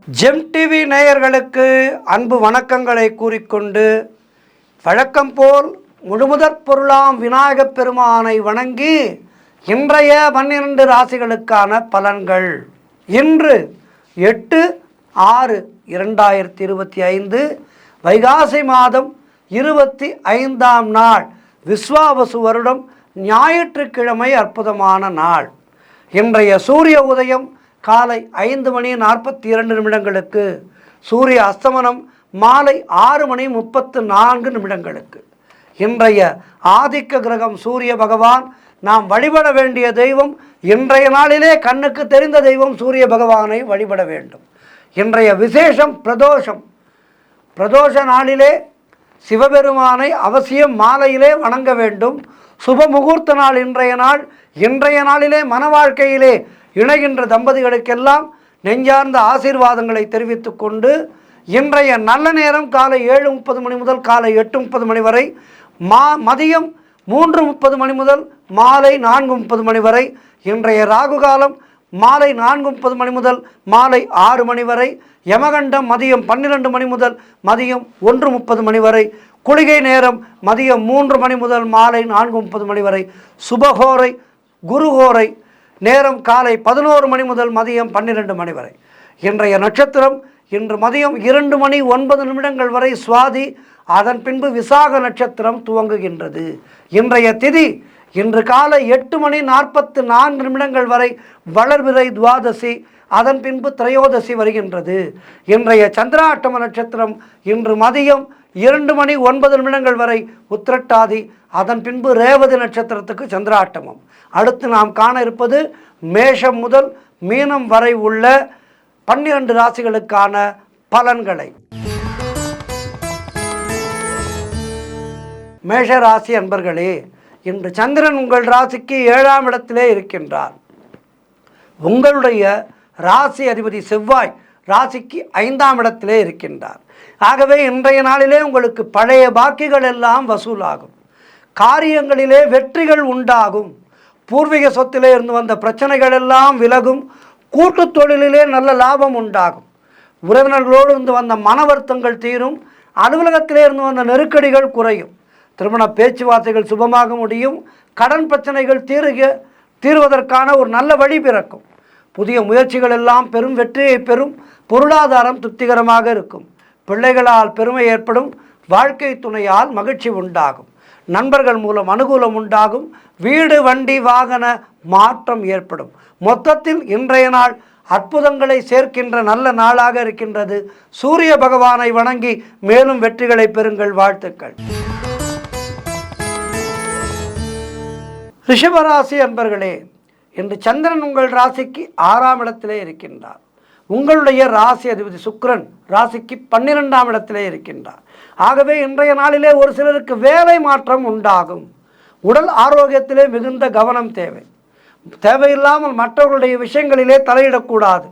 GeM TV நேயர்களுக்கு அன்பு வணக்கங்களை கூறிக்கொண்டு வழக்கம் போல் முழுமுதற் பொருளாம் விநாயகப் பெருமானை வணங்கி இன்றைய 12 ராசிகளுக்கான பலன்கள். இன்று 8/6/2025 வைகாசி மாதம் 25ஆம் நாள், விஸ்வாவசு வருடம், ஞாயிற்றுக்கிழமை, அற்புதமான நாள். இன்றைய சூரிய உதயம் காலை 5:42 சூரிய அஸ்தமனம் மாலை 6:34. இன்றைய ஆதிக்க கிரகம் சூரிய பகவான். நாம் வழிபட வேண்டிய தெய்வம், இன்றைய நாளிலே கண்ணுக்கு தெரிந்த தெய்வம் சூரிய பகவானை வழிபட வேண்டும். இன்றைய விசேஷம் பிரதோஷ நாளிலே சிவபெருமானை அவசியம் மாலையிலே வணங்க வேண்டும். சுப முகூர்த்த நாள் இன்றைய நாள். இன்றைய நாளிலே மன வாழ்க்கையிலே இணைகின்ற தம்பதிகளுக்கெல்லாம் நெஞ்சார்ந்த ஆசீர்வாதங்களை தெரிவித்து கொண்டு, இன்றைய நல்ல நேரம் காலை 7:30 மணி முதல் காலை 8:30 மணி வரை, மதியம் 3:30 மணி முதல் மாலை 4:30 மணி வரை. இன்றைய ராகு காலம் மாலை 4:30 மணி முதல் மாலை 6 மணி வரை. யமகண்டம் மதியம் 12 மணி முதல் மதியம் 1:30 மணி வரை. குளிகை நேரம் மதியம் 3 மணி முதல் மாலை 4:30 மணி வரை. சுபகோரை குருகோரை நேரம் காலை 11 மணி முதல் மதியம் 12 மணி வரை. இன்றைய நட்சத்திரம் இன்று மதியம் 2:09 வரை சுவாதி, அதன் பின்பு விசாக நட்சத்திரம் துவங்குகின்றது. இன்றைய திதி இன்று காலை 8:44 வரை வளர்பிறை துவாதசி, அதன் பின்பு திரையோதசி வருகின்றது. இன்றைய சந்திராஷ்டம நட்சத்திரம் இன்று மதியம் 2:09 வரை உத்திரட்டாதி, அதன் பின்பு ரேவதி நட்சத்திரத்துக்கு சந்திராஷ்டமம். அடுத்து நாம் காண இருப்பது மேஷம் முதல் மீனம் வரை உள்ள 12 ராசிகளுக்கான பலன்களை. மேஷ ராசி அன்பர்களே, இன்று சந்திரன் உங்கள் ராசிக்கு 7ஆம் இடத்திலே இருக்கின்றார். உங்களுடைய ராசி அதிபதி செவ்வாய் ராசிக்கு 5ஆம் இடத்திலே இருக்கின்றார். ஆகவே இன்றைய நாளிலே உங்களுக்கு பழைய பாக்கிகள் எல்லாம் வசூலாகும். காரியங்களிலே வெற்றிகள் உண்டாகும். பூர்வீக சொத்திலே இருந்து வந்த பிரச்சனைகள் எல்லாம் விலகும். கூட்டு தொழிலிலே நல்ல லாபம் உண்டாகும். உறவினர்களோடு இருந்து வந்த மன வருத்தங்கள் தீரும். அலுவலகத்திலே இருந்து வந்த நெருக்கடிகள் குறையும். திருமண பேச்சுவார்த்தைகள் சுபமாக முடியும். கடன் பிரச்சனைகள் தீர்வதற்கான ஒரு நல்ல வழி பிறக்கும். புதிய முயற்சிகள் எல்லாம் பெரும் வெற்றியை பெறும். பொருளாதாரம் திருப்திகரமாக இருக்கும். பிள்ளைகளால் பெருமை ஏற்படும். வாழ்க்கை துணையால் மகிழ்ச்சி உண்டாகும். நண்பர்கள் மூலம் அனுகூலம் உண்டாகும். வீடு வண்டி வாகன மாற்றம் ஏற்படும். மொத்தத்தில் இன்றைய நாள் அற்புதங்களை சேர்க்கின்ற நல்ல நாளாக இருக்கின்றது. சூரிய பகவானை வணங்கி மேலும் வெற்றிகளை பெறுங்கள். வாழ்த்துக்கள். ரிஷபராசி அன்பர்களே, இன்று சந்திரன் உங்கள் ராசிக்கு 6ஆம் இடத்திலே இருக்கின்றார். உங்களுடைய ராசி அதிபதி சுக்கிரன் ராசிக்கு 12ஆம் இடத்திலே இருக்கின்றார். ஆகவே இன்றைய நாளிலே ஒரு சிலருக்கு வேலை மாற்றம் உண்டாகும். உடல் ஆரோக்கியத்திலே மிகுந்த கவனம் தேவை. தேவையில்லாமல் மற்றவர்களுடைய விஷயங்களிலே தலையிடக்கூடாது.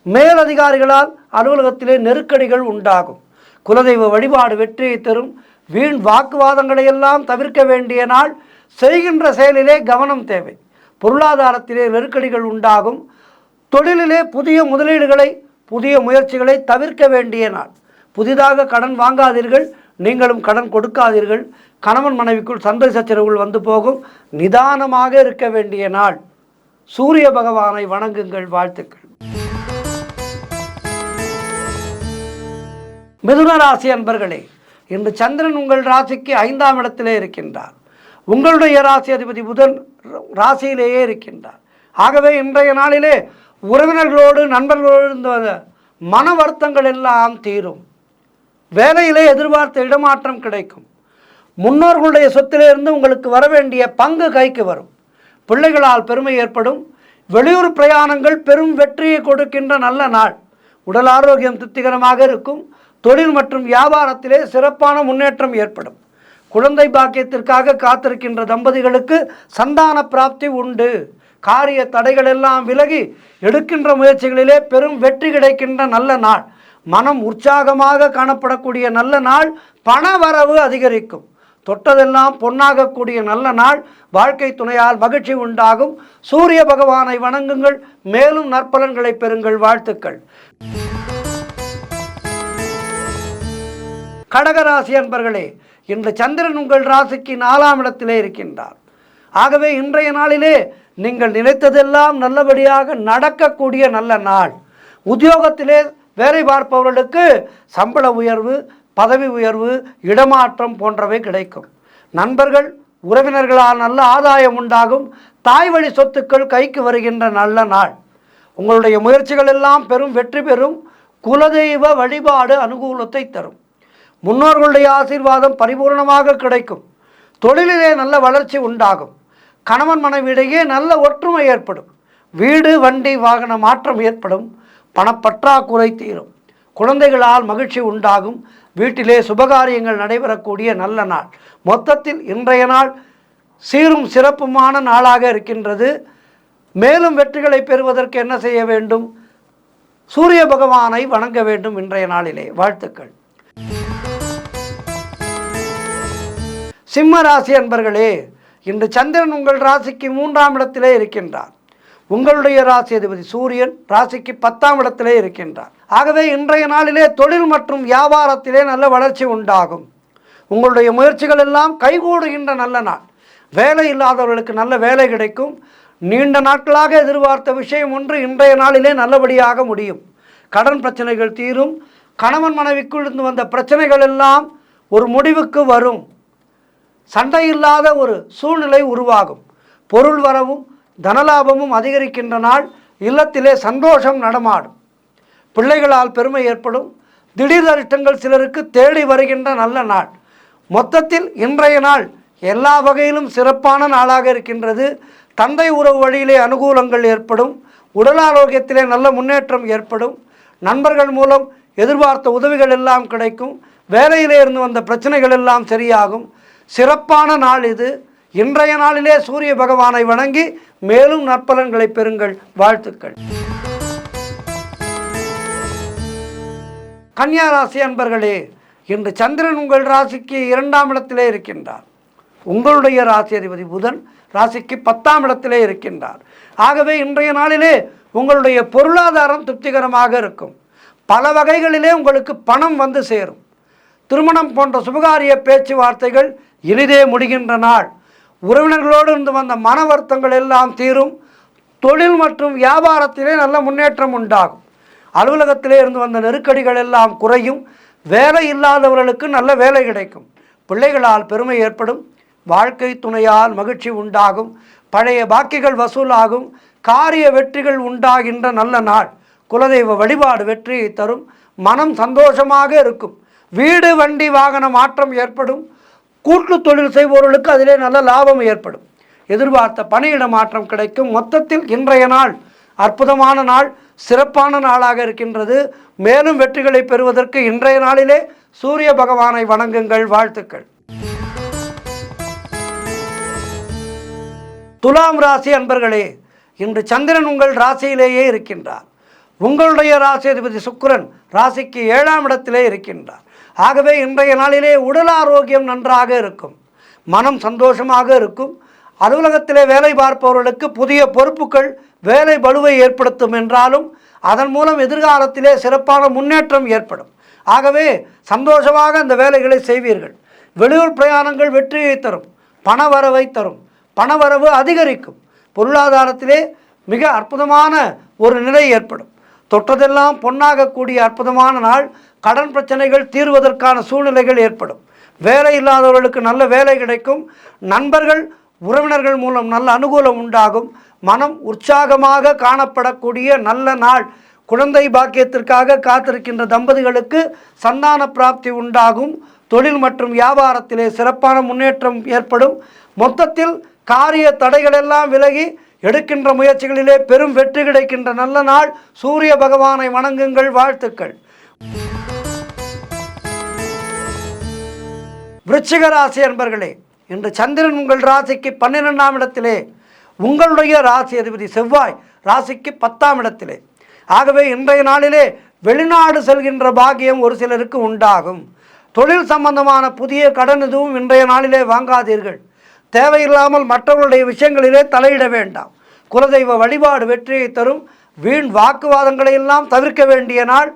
மேலதிகாரிகளால் அலுவலகத்திலே நெருக்கடிகள் உண்டாகும். குலதெய்வ வழிபாடு வெற்றியை தரும். வீண் வாக்குவாதங்களை எல்லாம் தவிர்க்க வேண்டிய நாள். செய்கின்ற செயலிலே கவனம் தேவை. பொருளாதாரத்திலே நெருக்கடிகள் உண்டாகும். தொழிலிலே புதிய முதலீடுகளை, புதிய முயற்சிகளை தவிர்க்க வேண்டிய நாள். புதிதாக கடன் வாங்காதீர்கள். நீங்களும் கடன் கொடுக்காதீர்கள். கணவன் மனைவிக்குள் சண்டை சச்சரவுகள் வந்து போகும். நிதானமாக இருக்க வேண்டிய நாள். சூரிய பகவானை வணங்குங்கள். வாழ்த்துக்கள். மிதுன ராசி அன்பர்களே, இன்று சந்திரன் உங்கள் ராசிக்கு 5ஆம் இடத்திலே இருக்கின்றார். உங்களுடைய ராசி அதிபதி புதன் ராசியிலேயே இருக்கின்றார். ஆகவே இன்றைய நாளிலே உறவினர்களோடு நண்பர்களோடு இருந்த மன வருத்தங்கள் எல்லாம் தீரும். வேலையிலே எதிர்பார்த்த இடமாற்றம் கிடைக்கும். முன்னோர்களுடைய சொத்திலே இருந்து உங்களுக்கு வர வேண்டிய பங்கு கைக்கு வரும். பிள்ளைகளால் பெருமை ஏற்படும். வெளியூர் பிரயாணங்கள் பெரும் வெற்றியை கொடுக்கின்ற நல்ல நாள். உடல் ஆரோக்கியம் திருப்திகரமாக இருக்கும். தொழில் மற்றும் வியாபாரத்திலே சிறப்பான முன்னேற்றம் ஏற்படும். குழந்தை பாக்கியத்திற்காக காத்திருக்கின்ற தம்பதிகளுக்கு சந்தான பிராப்தி உண்டு. காரிய தடைகள் எல்லாம் விலகி எடுக்கின்ற முயற்சிகளிலே பெரும் வெற்றி கிடைக்கின்ற நல்ல நாள். மனம் உற்சாகமாக காணப்படக்கூடிய நல்ல நாள். பண வரவு அதிகரிக்கும். தொட்டதெல்லாம் பொன்னாகக்கூடிய நல்ல நாள். வாழ்க்கை துணையால் மகிழ்ச்சி உண்டாகும். சூரிய பகவானை வணங்குங்கள். மேலும் நற்பலன்களை பெறுங்கள். வாழ்த்துக்கள். கடகராசி அன்பர்களே, இன்று சந்திரன் உங்கள் ராசிக்கு 4ஆம் இடத்திலே இருக்கின்றார். ஆகவே இன்றைய நாளிலே நீங்கள் நினைத்ததெல்லாம் நல்லபடியாக நடக்கக்கூடிய நல்ல நாள். உத்தியோகத்திலே வேலை பார்ப்பவர்களுக்கு சம்பள உயர்வு, பதவி உயர்வு, இடமாற்றம் போன்றவை கிடைக்கும். நண்பர்கள் உறவினர்களால் நல்ல ஆதாயம் உண்டாகும். தாய் வழி சொத்துக்கள் கைக்கு வருகின்ற நல்ல நாள். உங்களுடைய முயற்சிகள் எல்லாம் பெரும் வெற்றி பெறும். குலதெய்வ வழிபாடு அனுகூலத்தை தரும். முன்னோர்களுடைய ஆசீர்வாதம் பரிபூர்ணமாக கிடைக்கும். தொழிலிலே நல்ல வளர்ச்சி உண்டாகும். கணவன் மனைவியிடையே நல்ல ஒற்றுமை ஏற்படும். வீடு, வண்டி, வாகன மாற்றம் ஏற்படும். பணப்பற்றாக்குறை தீரும். குழந்தைகளால் மகிழ்ச்சி உண்டாகும். வீட்டிலே சுபகாரியங்கள் நடைபெறக்கூடிய நல்ல நாள். மொத்தத்தில் இன்றைய நாள் சீரும் சிறப்புமான நாளாக இருக்கின்றது. மேலும் வெற்றிகளை பெறுவதற்கு என்ன செய்ய வேண்டும்? சூரிய பகவானை வணங்க வேண்டும் இன்றைய நாளிலே. வாழ்த்துக்கள். சிம்ம ராசி அன்பர்களே, இன்று சந்திரன் உங்கள் ராசிக்கு 3ஆம் இடத்திலே இருக்கின்றார். உங்களுடைய ராசி அதிபதி சூரியன் ராசிக்கு 10ஆம் இடத்திலே இருக்கின்றார். ஆகவே இன்றைய நாளிலே தொழில் மற்றும் வியாபாரத்திலே நல்ல வளர்ச்சி உண்டாகும். உங்களுடைய முயற்சிகள் எல்லாம் கைகூடுகின்ற நல்ல நாள். வேலை இல்லாதவர்களுக்கு நல்ல வேலை கிடைக்கும். நீண்ட நாட்களாக எதிர்பார்த்த விஷயம் ஒன்று இன்றைய நாளிலே நல்லபடியாக முடியும். கடன் பிரச்சனைகள் தீரும். கணவன் மனைவிக்குள் இருந்து வந்த பிரச்சனைகள் எல்லாம் ஒரு முடிவுக்கு வரும். சண்டை இல்லாத ஒரு சூழ்நிலை உருவாகும். பொருள் வரவும் தனலாபமும் அதிகரிக்கின்ற நாள். இல்லத்திலே சந்தோஷம் நடமாடும். பிள்ளைகளால் பெருமை ஏற்படும். திடீர் அதிர்ஷ்டங்கள் சிலருக்கு தேடி வருகின்ற நல்ல நாள். மொத்தத்தில் இன்றைய நாள் எல்லா வகையிலும் சிறப்பான நாளாக இருக்கின்றது. தந்தை உறவு வழியிலே அனுகூலங்கள் ஏற்படும். உடல் ஆரோக்கியத்திலே நல்ல முன்னேற்றம் ஏற்படும். நண்பர்கள் மூலம் எதிர்பார்த்த உதவிகள் எல்லாம் கிடைக்கும். வேலையிலே இருந்து வந்த பிரச்சனைகள் எல்லாம் சரியாகும். சிறப்பான நாள் இது. இன்றைய நாளிலே சூரிய பகவானை வணங்கி மேலும் நற்பலன்களை பெறுங்கள். வாழ்த்துக்கள். கன்னியா ராசி அன்பர்களே, இன்று சந்திரன் உங்கள் ராசிக்கு 2ஆம் இடத்திலே இருக்கின்றார். உங்களுடைய ராசி அதிபதி புதன் ராசிக்கு 10ஆம் இடத்திலே இருக்கின்றார். ஆகவே இன்றைய நாளிலே உங்களுடைய பொருளாதாரம் திருப்திகரமாக இருக்கும். பல வகைகளிலே உங்களுக்கு பணம் வந்து சேரும். திருமணம் போன்ற சுபகாரிய பேச்சுவார்த்தைகள் இனிதே முடிகின்ற நாள். உறவினர்களோடு இருந்து வந்த மன வருத்தங்கள் எல்லாம் தீரும். தொழில் மற்றும் வியாபாரத்திலே நல்ல முன்னேற்றம் உண்டாகும். அலுவலகத்திலே இருந்து வந்த நெருக்கடிகள் எல்லாம் குறையும். வேலை இல்லாதவர்களுக்கு நல்ல வேலை கிடைக்கும். பிள்ளைகளால் பெருமை ஏற்படும். வாழ்க்கை துணையால் மகிழ்ச்சி உண்டாகும். பழைய பாக்கிகள் வசூலாகும். காரிய வெற்றிகள் உண்டாகின்ற நல்ல நாள். குலதெய்வ வழிபாடு வெற்றியை தரும். மனம் சந்தோஷமாக இருக்கும். வீடு, வண்டி, வாகன மாற்றம் ஏற்படும். கூட்டு தொழில் செய்பவர்களுக்கு அதிலே நல்ல லாபம் ஏற்படும். எதிர்பார்த்த பணியிட மாற்றம் கிடைக்கும். மொத்தத்தில் இன்றைய நாள் அற்புதமான நாள், சிறப்பான நாளாக இருக்கின்றது. மேலும் வெற்றிகளை பெறுவதற்கு இன்றைய நாளிலே சூரிய பகவானை வணங்குங்கள். வாழ்த்துக்கள். துலாம் ராசி அன்பர்களே, இன்று சந்திரன் உங்கள் ராசியிலேயே இருக்கின்றார். உங்களுடைய ராசி அதிபதி சுக்கிரன் ராசிக்கு 7ஆம் இடத்திலே இருக்கின்றார். ஆகவே இன்றைய நாளிலே உடல் ஆரோக்கியம் நன்றாக இருக்கும். மனம் சந்தோஷமாக இருக்கும். அலுவலகத்திலே வேலை பார்ப்பவர்களுக்கு புதிய பொறுப்புகள் வேலை பளுவை ஏற்படுத்தும் என்றாலும் அதன் மூலம் எதிர்காலத்திலே சிறப்பான முன்னேற்றம் ஏற்படும். ஆகவே சந்தோஷமாக அந்த வேலைகளை செய்வீர்கள். வெளியூர் பிரயாணங்கள் வெற்றியை தரும். பணவரவை தரும். பணவரவு அதிகரிக்கும். பொருளாதாரத்திலே மிக அற்புதமான ஒரு நிலை ஏற்படும். தொட்டதெல்லாம் பொன்னாகக்கூடிய அற்புதமான நாள். கடன் பிரச்சனைகள் தீர்வதற்கான சூழ்நிலைகள் ஏற்படும். வேலை இல்லாதவர்களுக்கு நல்ல வேலை கிடைக்கும். நண்பர்கள் உறவினர்கள் மூலம் நல்ல அனுகூலம் உண்டாகும். மனம் உற்சாகமாக காணப்படக்கூடிய நல்ல நாள். குழந்தை பாக்கியத்திற்காக காத்திருக்கின்ற தம்பதிகளுக்கு சந்தான பிராப்தி உண்டாகும். தொழில் மற்றும் வியாபாரத்திலே சிறப்பான முன்னேற்றம் ஏற்படும். மொத்தத்தில் காரிய தடைகளெல்லாம் விலகி எடுக்கின்ற முயற்சிகளிலே பெரும் வெற்றி கிடைக்கின்ற நல்ல நாள். சூரிய பகவானை வணங்குங்கள். வாழ்த்துக்கள். விருச்சிக ராசி அன்பர்களே, இன்று சந்திரன் உங்கள் ராசிக்கு 12ஆம் இடத்திலே, உங்களுடைய ராசி அதிபதி செவ்வாய் ராசிக்கு 10ஆம் இடத்திலே. ஆகவே இன்றைய நாளிலே வெளிநாடு செல்கின்ற பாக்கியம் ஒரு சிலருக்கு உண்டாகும். தொழில் சம்பந்தமான புதிய கடன் எதுவும் இன்றைய நாளிலே வாங்காதீர்கள். தேவையில்லாமல் மற்றவர்களுடைய விஷயங்களிலே தலையிட வேண்டாம். குலதெய்வ வழிபாடு வெற்றியை தரும். வீண் வாக்குவாதங்களை எல்லாம் தவிர்க்க வேண்டிய நாள்.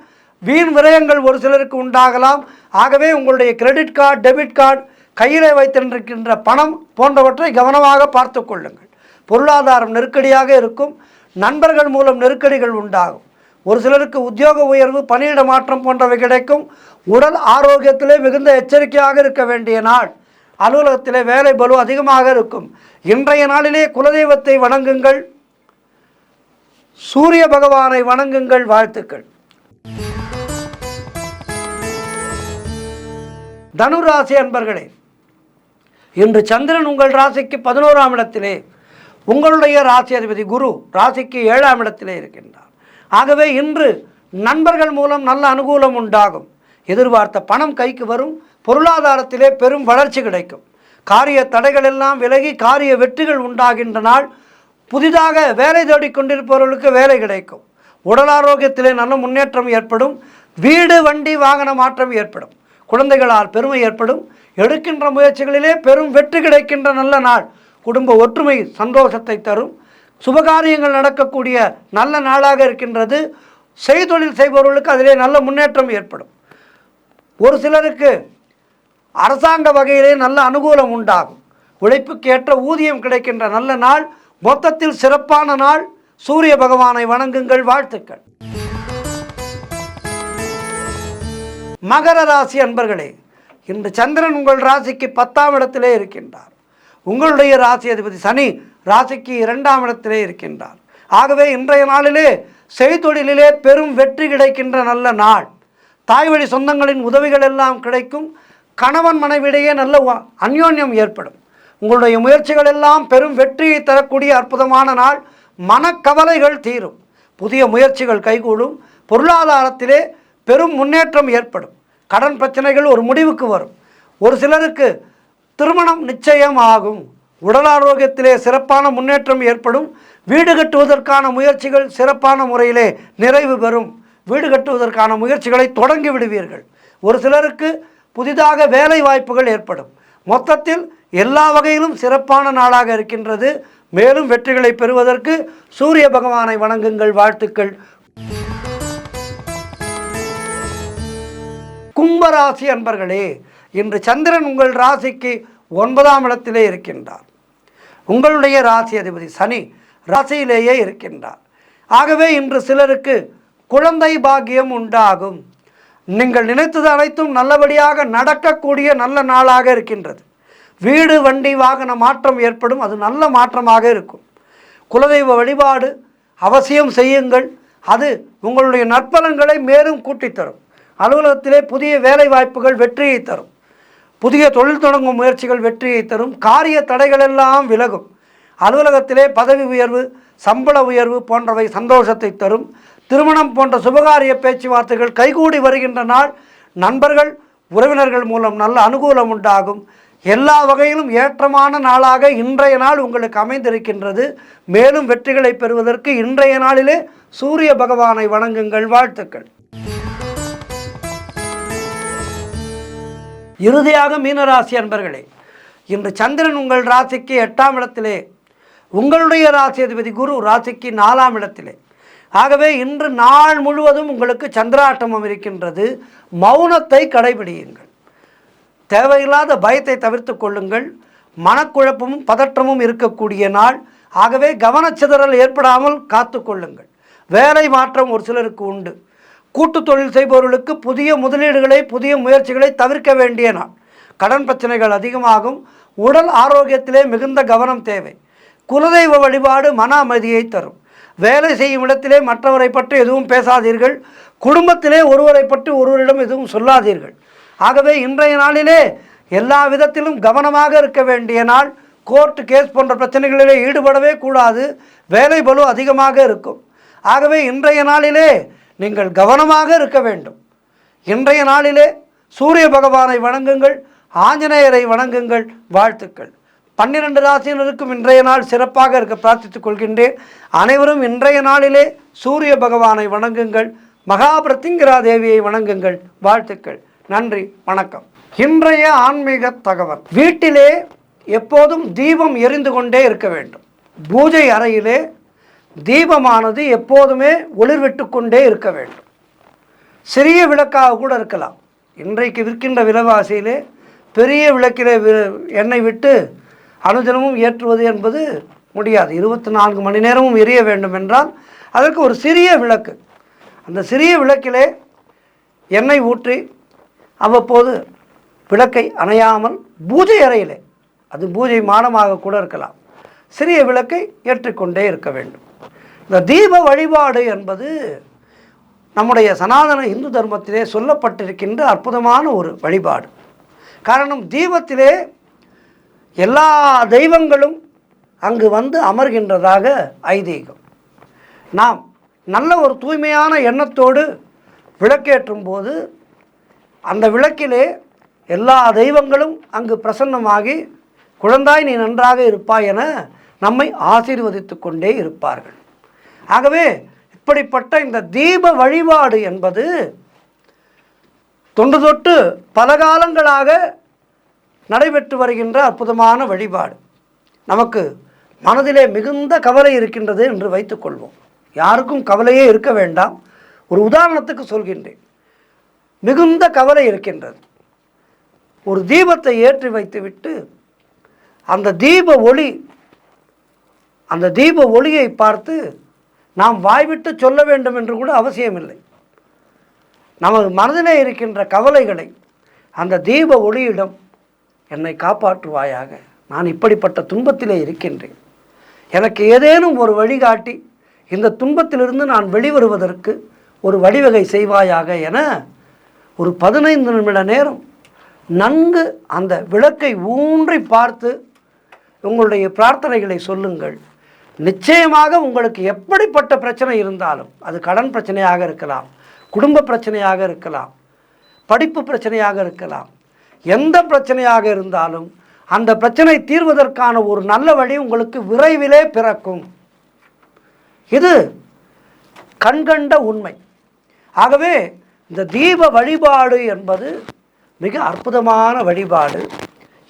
வீண் விரயங்கள் ஒரு சிலருக்கு உண்டாகலாம். ஆகவே உங்களுடைய கிரெடிட் கார்டு, டெபிட் கார்டு, கையில் வைத்திருக்கின்ற பணம் போன்றவற்றை கவனமாக பார்த்து கொள்ளுங்கள். பொருளாதாரம் நெருக்கடியாக இருக்கும். நண்பர்கள் மூலம் நெருக்கடிகள் உண்டாகும். ஒரு சிலருக்கு உத்தியோக உயர்வு, பணியிட மாற்றம் போன்றவை கிடைக்கும். உடல் ஆரோக்கியத்திலே மிகுந்த எச்சரிக்கையாக இருக்க வேண்டிய நாள். அலுவலகத்திலே வேலை பளு அதிகமாக இருக்கும். இன்றைய நாளிலே குலதெய்வத்தை வணங்குங்கள், சூரிய பகவானை வணங்குங்கள். வாழ்த்துக்கள். தனுராசி அன்பர்களே, இன்று சந்திரன் உங்கள் ராசிக்கு 11ஆம் இடத்திலே, உங்களுடைய ராசி அதிபதி குரு ராசிக்கு 7ஆம் இடத்திலே இருக்கின்றார். ஆகவே இன்று நண்பர்கள் மூலம் நல்ல அனுகூலம் உண்டாகும். எதிர்பார்த்த பணம் கைக்கு வரும். பொருளாதாரத்திலே பெரும் வளர்ச்சி கிடைக்கும். காரிய தடைகள் எல்லாம் விலகி காரிய வெற்றிகள் உண்டாகின்ற நாள். புதிதாக வேலை தேடிக்கொண்டிருப்பவர்களுக்கு வேலை கிடைக்கும். உடல் ஆரோக்கியத்திலே நல்ல முன்னேற்றம் ஏற்படும். வீடு, வண்டி, வாகன மாற்றம் ஏற்படும். குழந்தைகளால் பெருமை ஏற்படும். எடுக்கின்ற முயற்சிகளிலே பெரும் வெற்றி கிடைக்கின்ற நல்ல நாள். குடும்ப ஒற்றுமை சந்தோஷத்தை தரும். சுபகாரியங்கள் நடக்கக்கூடிய நல்ல நாளாக இருக்கின்றது. செய்தொழில் செய்பவர்களுக்கு அதிலே நல்ல முன்னேற்றம் ஏற்படும். ஒரு சிலருக்கு அரசாங்க வகையிலே நல்ல அனுகூலம் உண்டாகும். உழைப்புக்கு ஏற்ற ஊதியம் கிடைக்கின்ற நல்ல நாள். மொத்தத்தில் சிறப்பான நாள். சூரிய பகவானை வணங்குங்கள். வாழ்த்துக்கள். மகர ராசி அன்பர்களே, இன்று சந்திரன் உங்கள் ராசிக்கு 10ஆம் இடத்திலே இருக்கின்றார். உங்களுடைய ராசி அதிபதி சனி ராசிக்கு 2ஆம் இடத்திலே இருக்கின்றார். ஆகவே இன்றைய நாளிலே செய்தொழிலே பெரும் வெற்றி கிடைக்கின்ற நல்ல நாள். தாய் வழி சொந்தங்களின் உதவிகள் எல்லாம் கிடைக்கும். கணவன் மனைவியிடையே நல்ல அந்யோன்யம் ஏற்படும். உங்களுடைய முயற்சிகள் எல்லாம் பெரும் வெற்றியை தரக்கூடிய அற்புதமான நாள். மனக்கவலைகள் தீரும். புதிய முயற்சிகள் கைகூடும். பொருளாதாரத்திலே பெரும் முன்னேற்றம் ஏற்படும். கடன் பிரச்சனைகள் ஒரு முடிவுக்கு வரும். ஒரு சிலருக்கு திருமணம் நிச்சயம் ஆகும். உடல் ஆரோக்கியத்திலே சிறப்பான முன்னேற்றம் ஏற்படும். வீடு கட்டுவதற்கான முயற்சிகள் சிறப்பான முறையிலே நிறைவு பெறும். வீடு கட்டுவதற்கான முயற்சிகளை தொடங்கி விடுவீர்கள். ஒரு சிலருக்கு புதிதாக வேலை வாய்ப்புகள் ஏற்படும். மொத்தத்தில் எல்லா வகையிலும் சிறப்பான நாளாக இருக்கின்றது. மேலும் வெற்றிகளை பெறுவதற்கு சூரிய பகவானை வணங்குங்கள். வாழ்த்துக்கள். கும்பராசி அன்பர்களே, இன்று சந்திரன் உங்கள் ராசிக்கு 9ஆம் இடத்திலே இருக்கின்றார். உங்களுடைய ராசி அதிபதி சனி ராசியிலேயே இருக்கின்றார். ஆகவே இன்று சிலருக்கு குழந்தை பாக்கியம் உண்டாகும். நீங்கள் நினைத்தது அனைத்தும் நல்லபடியாக நடக்கக்கூடிய நல்ல நாளாக இருக்கின்றது. வீடு, வண்டி, வாகன மாற்றம் ஏற்படும். அது நல்ல மாற்றமாக இருக்கும். குலதெய்வ வழிபாடு அவசியம் செய்யுங்கள். அது உங்களுடைய நற்பலன்களை மேலும் கூட்டித்தரும். அலுவலகத்திலே புதிய வேலை வாய்ப்புகள் வெற்றியை தரும். புதிய தொழில் தொடங்கும் முயற்சிகள் வெற்றியை தரும். காரிய தடைகளெல்லாம் விலகும். அலுவலகத்திலே பதவி உயர்வு, சம்பள உயர்வு போன்றவை சந்தோஷத்தை தரும். திருமணம் போன்ற சுபகாரிய பேச்சுவார்த்தைகள் கைகூடி வருகின்ற நாள். நண்பர்கள், உறவினர்கள் மூலம் நல்ல அனுகூலம் உண்டாகும். எல்லா வகையிலும் ஏற்றமான நாளாக இன்றைய நாள் உங்களுக்கு அமைந்திருக்கின்றது. மேலும் வெற்றிகளை பெறுவதற்கு இன்றைய நாளிலே சூரிய பகவானை வணங்குங்கள். வாழ்த்துக்கள். இறுதியாக மீனராசி அன்பர்களே, இன்று சந்திரன் உங்கள் ராசிக்கு 8ஆம் இடத்திலே, உங்களுடைய ராசி அதிபதி குரு ராசிக்கு 4ஆம் இடத்திலே. ஆகவே இன்று நாள் முழுவதும் உங்களுக்கு சந்திராஷ்டமம் இருக்கின்றது. மௌனத்தை கடைபிடியுங்கள். தேவையில்லாத பயத்தை தவிர்த்து கொள்ளுங்கள். மனக்குழப்பமும் பதற்றமும் இருக்கக்கூடிய நாள். ஆகவே கவனச்சிதறல் ஏற்படாமல் காத்து கொள்ளுங்கள். வேலை மாற்றம் ஒரு சிலருக்கு உண்டு. கூட்டு தொழில் செய்பவர்களுக்கு புதிய முதலீடுகளை, புதிய முயற்சிகளை தவிர்க்க வேண்டிய நாள். கடன் பிரச்சனைகள் அதிகமாகும். உடல் ஆரோக்கியத்திலே மிகுந்த கவனம் தேவை. குலதெய்வ வழிபாடு மன அமைதியை தரும். வேலை செய்யும் இடத்திலே மற்றவரை பற்றி எதுவும் பேசாதீர்கள். குடும்பத்திலே ஒருவரை பற்றி ஒருவரிடம் எதுவும் சொல்லாதீர்கள். ஆகவே இன்றைய நாளிலே எல்லா விதத்திலும் கவனமாக இருக்க வேண்டிய நாள். கோர்ட்டு கேஸ் போன்ற பிரச்சனைகளிலே ஈடுபடவே கூடாது. வேலை பளு அதிகமாக இருக்கும். ஆகவே இன்றைய நாளிலே நீங்கள் கவனமாக இருக்க வேண்டும். இன்றைய நாளிலே சூரிய பகவானை வணங்குங்கள். ஆஞ்சநேயரை வணங்குங்கள். வாழ்த்துக்கள். 12 ராசியினருக்கும் இன்றைய நாள் சிறப்பாக இருக்க பிரார்த்தித்துக் கொள்கின்றேன். அனைவரும் இன்றைய நாளிலே சூரிய பகவானை வணங்குங்கள். மகாபிரத்திங்கிரா தேவியை வணங்குங்கள். வாழ்த்துக்கள். நன்றி, வணக்கம். இன்றைய ஆன்மீக தகவல். வீட்டிலே எப்போதும் தீபம் எரிந்து கொண்டே இருக்க வேண்டும். பூஜை அறையிலே தீபமானது எப்போதுமே ஒளிர்விட்டு கொண்டே இருக்க வேண்டும். சிறிய விளக்காக கூட இருக்கலாம். இன்றைக்கு விற்கின்ற விலைவாசியிலே பெரிய விளக்கிலே எண்ணெய் விட்டு அனுதினமும் ஏற்றுவது என்பது முடியாது. 24 மணி நேரமும் எரிய வேண்டும் என்றால் அதற்கு ஒரு சிறிய விளக்கு, அந்த சிறிய விளக்கிலே எண்ணெய் ஊற்றி அவ்வப்போது விளக்கை அணையாமல் பூஜை அறையிலே, அது பூஜை மாடமாக கூட இருக்கலாம், சிறிய விளக்கை ஏற்றிக்கொண்டே இருக்க வேண்டும். இந்த தீப வழிபாடு என்பது நம்முடைய சனாதன இந்து தர்மத்திலே சொல்லப்பட்டிருக்கின்ற அற்புதமான ஒரு வழிபாடு. காரணம், தீபத்திலே எல்லா தெய்வங்களும் அங்கு வந்து அமர்கின்றதாக ஐதீகம். நாம் நல்ல ஒரு தூய்மையான எண்ணத்தோடு விளக்கேற்றும் போது அந்த விளக்கிலே எல்லா தெய்வங்களும் அங்கு பிரசன்னமாகி, குழந்தாய் நீ நன்றாக இருப்பாய் என நம்மை ஆசீர்வதித்து கொண்டே இருப்பார்கள். ஆகவே இப்படிப்பட்ட இந்த தீப வழிபாடு என்பது தொன்று தொட்டு பல காலங்களாக நடைபெற்று வருகின்ற அற்புதமான வழிபாடு. நமக்கு மனதிலே மிகுந்த கவலை இருக்கின்றது என்று வைத்துக்கொள்வோம். யாருக்கும் கவலையே இருக்க வேண்டாம். ஒரு உதாரணத்துக்கு சொல்கின்றேன். மிகுந்த கவலை இருக்கின்றது. ஒரு தீபத்தை ஏற்றி வைத்துவிட்டு அந்த தீப ஒளியை பார்த்து நாம் வாய்விட்டு சொல்ல வேண்டும் என்று கூட அவசியமில்லை. நமது மனதிலே இருக்கின்ற கவலைகளை அந்த தீப ஒளியிடம், என்னை காப்பாற்றுவாயாக, நான் இப்படிப்பட்ட துன்பத்திலே இருக்கின்றேன், எனக்கு ஏதேனும் ஒரு வழிகாட்டி இந்த துன்பத்திலிருந்து நான் வெளிவருவதற்கு ஒரு வழிவகை செய்வாயாக என ஒரு 15 நிமிட நேரம் நன்கு அந்த விளக்கை ஊன்றி பார்த்து உங்களுடைய பிரார்த்தனைகளை சொல்லுங்கள். நிச்சயமாக உங்களுக்கு எப்படிப்பட்ட பிரச்சனை இருந்தாலும், அது கடன் பிரச்சனையாக இருக்கலாம், குடும்ப பிரச்சனையாக இருக்கலாம், படிப்பு பிரச்சனையாக இருக்கலாம், எந்த பிரச்சனையாக இருந்தாலும் அந்த பிரச்சனை தீர்வதற்கான ஒரு நல்ல வழி உங்களுக்கு விரைவிலே பிறக்கும். இது கண்கண்ட உண்மை. ஆகவே இந்த தீப வழிபாடு என்பது மிக அற்புதமான வழிபாடு.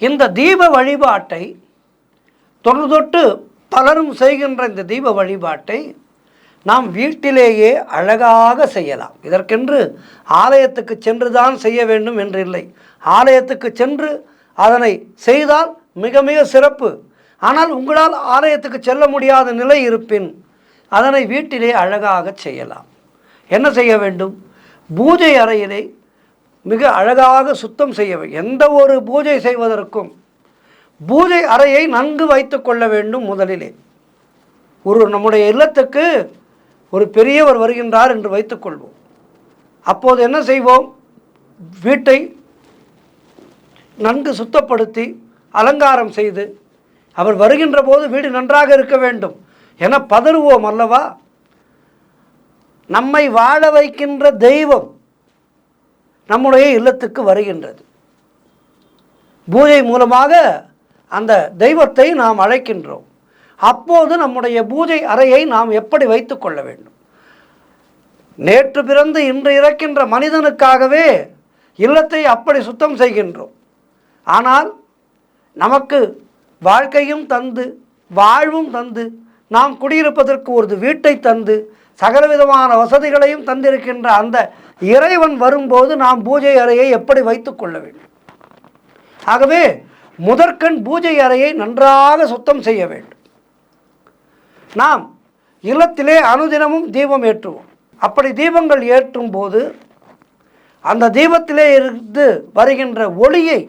இந்த தீப வழிபாட்டை தொன்று தொட்டு பலரும் செய்கின்ற இந்த தீப வழிபாட்டை நாம் வீட்டிலேயே அழகாக செய்யலாம். இதற்கென்று ஆலயத்துக்கு சென்று தான் செய்ய வேண்டும் என்று இல்லை. ஆலயத்துக்கு சென்று அதனை செய்தால் மிக மிக சிறப்பு. ஆனால் உங்களால் ஆலயத்துக்கு செல்ல முடியாத நிலை இருப்பின் அதனை வீட்டிலே அழகாக செய்யலாம். என்ன செய்ய வேண்டும்? பூஜை அறையிலே மிக அழகாக சுத்தம் செய்ய வேண்டும். எந்த ஒரு பூஜை செய்வதற்கும் பூஜை அறையை நன்கு வைத்து கொள்ள வேண்டும். முதலிலே நம்முடைய இல்லத்துக்கு ஒரு பெரியவர் வருகின்றார் என்று வைத்துக்கொள்வோம். அப்போது என்ன செய்வோம்? வீட்டை நன்கு சுத்தப்படுத்தி அலங்காரம் செய்து, அவர் வருகின்ற போது வீடு நன்றாக இருக்க வேண்டும் என பதறுவோம் அல்லவா? நம்மை வாழ வைக்கின்ற தெய்வம் நம்முடைய இல்லத்துக்கு வருகின்றது. பூஜை மூலமாக அந்த தெய்வத்தை நாம் அழைக்கின்றோம். அப்போது நம்முடைய பூஜை அறையை நாம் எப்படி வைத்து கொள்ள வேண்டும்? நேற்று பிறந்து இன்று இறக்கின்ற மனிதனுக்காகவே இல்லத்தை அப்படி சுத்தம் செய்கின்றோம். ஆனால் நமக்கு வாழ்க்கையும் தந்து வாழ்வும் தந்து நாம் குடியிருப்பதற்கு ஒரு வீட்டை தந்து சகலவிதமான வசதிகளையும் தந்திருக்கின்ற அந்த இறைவன் வரும்போது நாம் பூஜை அறையை எப்படி வைத்து கொள்ள வேண்டும்? ஆகவே முதற்கண் பூஜை அறையை நன்றாக சுத்தம் செய்ய வேண்டும். நாம் இல்லத்திலே அனுதினமும் தீபம் ஏற்றுவோம். அப்படி தீபங்கள் ஏற்றும் போது அந்த தீபத்திலே இருந்து வருகின்ற ஒளியை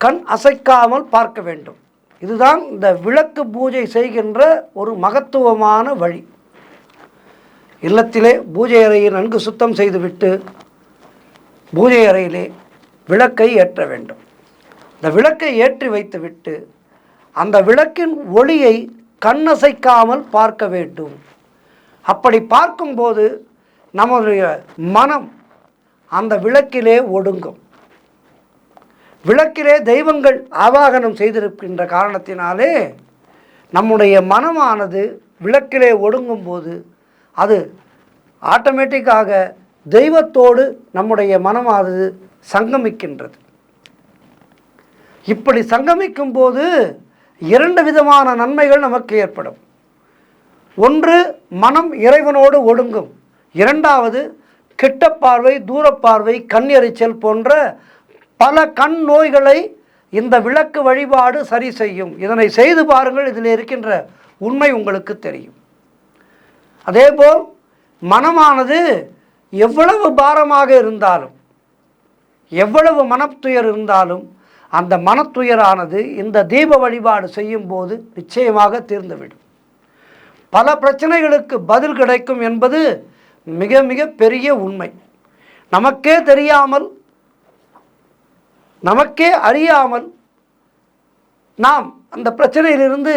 கண் அசைக்காமல் பார்க்க வேண்டும். இதுதான் இந்த விளக்கு பூஜை செய்கின்ற ஒரு மகத்துவமான வழி. இல்லத்திலே பூஜை அறையை நன்கு சுத்தம் செய்துவிட்டு பூஜை அறையிலே விளக்கை ஏற்ற வேண்டும். இந்த விளக்கை ஏற்றி வைத்துவிட்டு அந்த விளக்கின் ஒளியை கண்ணசைக்காமல் பார்க்க வேண்டும். அப்படி பார்க்கும்போது நம்முடைய மனம் அந்த விளக்கிலே ஒடுங்கும். விளக்கிலே தெய்வங்கள் ஆவாகனம் செய்திருக்கின்ற காரணத்தினாலே நம்முடைய மனமானது விளக்கிலே ஒடுங்கும் போது அது ஆட்டோமேட்டிக்காக தெய்வத்தோடு நம்முடைய மனமானது சங்கமிக்கின்றது. இப்படி சங்கமிக்கும் போது 2 விதமான நன்மைகள் நமக்கு ஏற்படும். ஒன்று, மனம் இறைவனோடு ஒடுங்கும். இரண்டாவது, கிட்ட பார்வை, தூரப்பார்வை, கண் எரிச்சல் போன்ற பல கண் நோய்களை இந்த விளக்கு வழிபாடு சரி செய்யும். இதனை செய்து பாருங்கள், இதில் இருக்கின்ற உண்மை உங்களுக்கு தெரியும். அதேபோல் மனமானது எவ்வளவு பாரமாக இருந்தாலும், எவ்வளவு மனத்துயர் இருந்தாலும், அந்த மனத்துயரானது இந்த தீப வழிபாடு செய்யும் போது நிச்சயமாக தீர்ந்துவிடும். பல பிரச்சனைகளுக்கு பதில் கிடைக்கும் என்பது மிக மிக பெரிய உண்மை. நமக்கே தெரியாமல், நமக்கே அறியாமல் நாம் அந்த பிரச்சனையிலிருந்து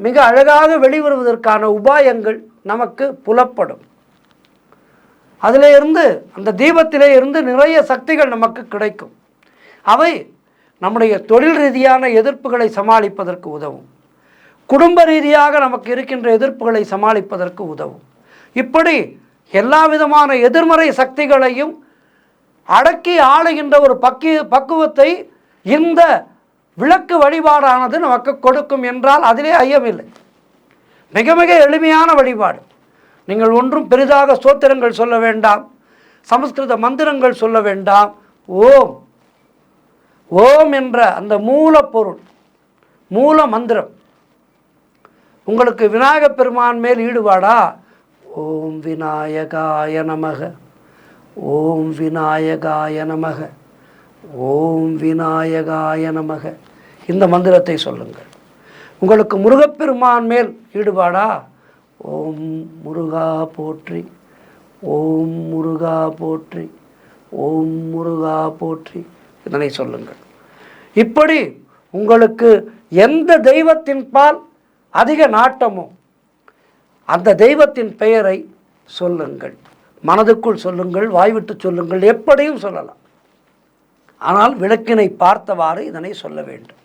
மிக அழகாக வெளிவருவதற்கான உபாயங்கள் நமக்கு புலப்படும். அதிலே இருந்து, அந்த தீபத்திலே இருந்து நிறைய சக்திகள் நமக்கு கிடைக்கும். அவை நம்முடைய தொழில் ரீதியான எதிர்ப்புகளை சமாளிப்பதற்கு உதவும். குடும்ப ரீதியாக நமக்கு இருக்கின்ற எதிர்ப்புகளை சமாளிப்பதற்கு உதவும். இப்படி எல்லா விதமான எதிர்மறை சக்திகளையும் அடக்கி ஆளுகின்ற ஒரு பக்குவத்தை இந்த விளக்கு வழிபாடானது நமக்கு கொடுக்கும் என்றால் அதிலே ஐயமில்லை. மிக மிக எளிமையான வழிபாடு. நீங்கள் ஒன்றும் பெரிதாக ஸ்தோத்திரங்கள் சொல்ல வேண்டாம், சமஸ்கிருத மந்திரங்கள் சொல்ல வேண்டாம். ஓம் ஓம் என்ற அந்த மூலப்பொருள், மூல மந்திரம். உங்களுக்கு விநாயகப் பெருமான் மேல் ஈடுபாடா? ஓம் விநாயகாய நமக, ஓம் விநாயகாய நமக, ஓம் விநாயகாய நமக, இந்த மந்திரத்தை சொல்லுங்கள். உங்களுக்கு முருகப்பெருமான் மேல் ஈடுபாடா? ஓம் முருகா போற்றி, ஓம் முருகா போற்றி, ஓம் முருகா போற்றி, இதனை சொல்லுங்கள். இப்படி உங்களுக்கு எந்த தெய்வத்தின் பால் அதிக நாட்டமோ அந்த தெய்வத்தின் பெயரை சொல்லுங்கள். மனதுக்குள் சொல்லுங்கள், வாய்விட்டு சொல்லுங்கள், எப்படியும் சொல்லலாம். ஆனால் விளக்கினை பார்த்தவாறு இதனை சொல்ல வேண்டும்.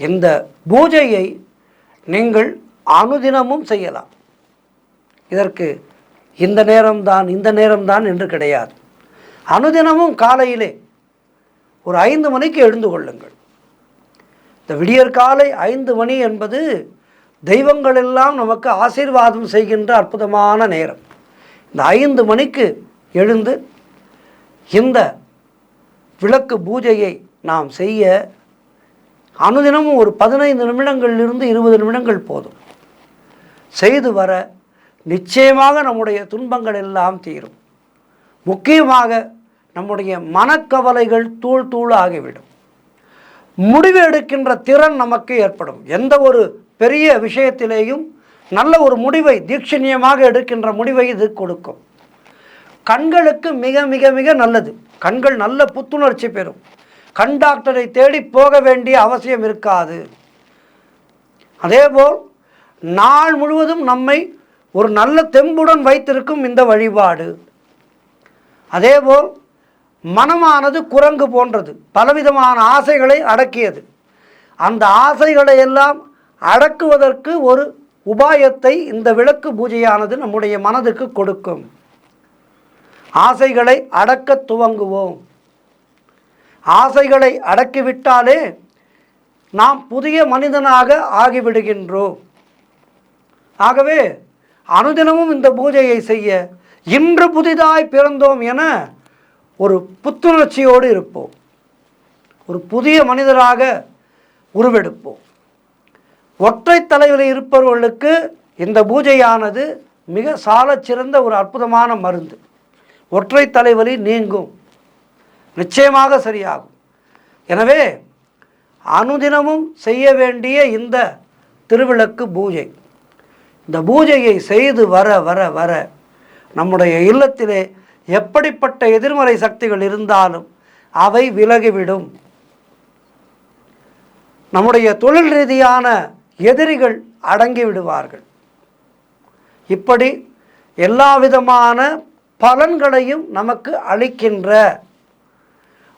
இந்த பூஜையை நீங்கள் அனுதினமும் செய்யலாம். இதற்கு இந்த நேரம்தான், இந்த நேரம்தான் என்று கிடையாது. அனுதினமும் காலையிலே ஒரு 5 மணிக்கு எழுந்து கொள்ளுங்கள். இந்த விடியற்காலை 5 மணி என்பது தெய்வங்கள் எல்லாம் நமக்கு ஆசீர்வாதம் செய்கின்ற அற்புதமான நேரம். இந்த 5 மணிக்கு எழுந்து இந்த விளக்கு பூஜையை நாம் செய்ய அனுதினமும் ஒரு 15 நிமிடங்களிலிருந்து 20 நிமிடங்கள் போதும். செய்து வர நிச்சயமாக நம்முடைய துன்பங்கள் எல்லாம் தீரும். முக்கியமாக நம்முடைய மனக்கவலைகள் தூள் தூள் ஆகிவிடும். முடிவு எடுக்கின்ற திறன் நமக்கு ஏற்படும். எந்த ஒரு பெரிய விஷயத்திலேயும் நல்ல ஒரு முடிவை, தீட்சணியமாக எடுக்கின்ற முடிவை இது கொடுக்கும். கண்களுக்கு மிக மிக மிக நல்லது. கண்கள் நல்ல புத்துணர்ச்சி பெறும். கண் டாக்டரை தேடி போக வேண்டிய அவசியம் இருக்காது. அதேபோல் நாள் முழுவதும் நம்மை ஒரு நல்ல தெம்புடன் வைத்திருக்கும் இந்த வழிபாடு. அதேபோல் மனமானது குரங்கு போன்றது, பலவிதமான ஆசைகளை அடக்கியது. அந்த ஆசைகளை எல்லாம் அடக்குவதற்கு ஒரு உபாயத்தை இந்த விளக்கு பூஜையானது நம்முடைய மனதுக்கு கொடுக்கும். ஆசைகளை அடக்க துவங்குவோம். ஆசைகளை அடக்கிவிட்டாலே நாம் புதிய மனிதனாக ஆகிவிடுகின்றோம். ஆகவே அனுதினமும் இந்த பூஜையை செய்ய இன்று புதிதாய் பிறந்தோம் என ஒரு புத்துணர்ச்சியோடு இருப்போம். ஒரு புதிய மனிதராக உருவெடுப்போம். ஒற்றை தலையில் இருப்பவர்களுக்கு இந்த பூஜையானது மிக சாலச் சிறந்த ஒரு அற்புதமான மருந்து. ஒற்றை தலைவலி நீங்கும், நிச்சயமாக சரியாகும். எனவே அனுதினமும் செய்ய வேண்டிய இந்த திருவிளக்கு பூஜை, இந்த பூஜையை செய்து வர வர வர நம்முடைய இல்லத்திலே எப்படிப்பட்ட எதிர்மறை சக்திகள் இருந்தாலும் அவை விலகிவிடும். நம்முடைய தொழில் ரீதியான எதிரிகள் அடங்கி விடுவார்கள். இப்படி எல்லா விதமான பலன்களையும் நமக்கு அளிக்கின்ற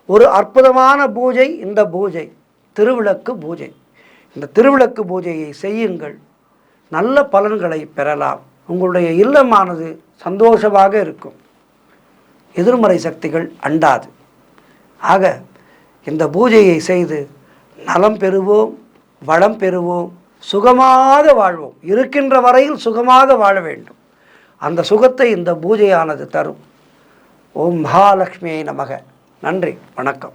ஒரு அற்புதமான பூஜை இந்த பூஜை, திருவிளக்கு பூஜை. இந்த திருவிளக்கு பூஜையை செய்யுங்கள், நல்ல பலன்களை பெறலாம். உங்களுடைய இல்லமானது சந்தோஷமாக இருக்கும். எதிர்மறை சக்திகள் அண்டாது. ஆக இந்த பூஜையை செய்து நலம் பெறுவோம், வளம் பெறுவோம், சுகமாக வாழ்வோம். இருக்கின்ற வரையில் சுகமாக வாழ வேண்டும். அந்த சுகத்தை இந்த பூஜையானது தரும். ஓம் மகாலட்சுமியை நமக. நன்றி, வணக்கம்.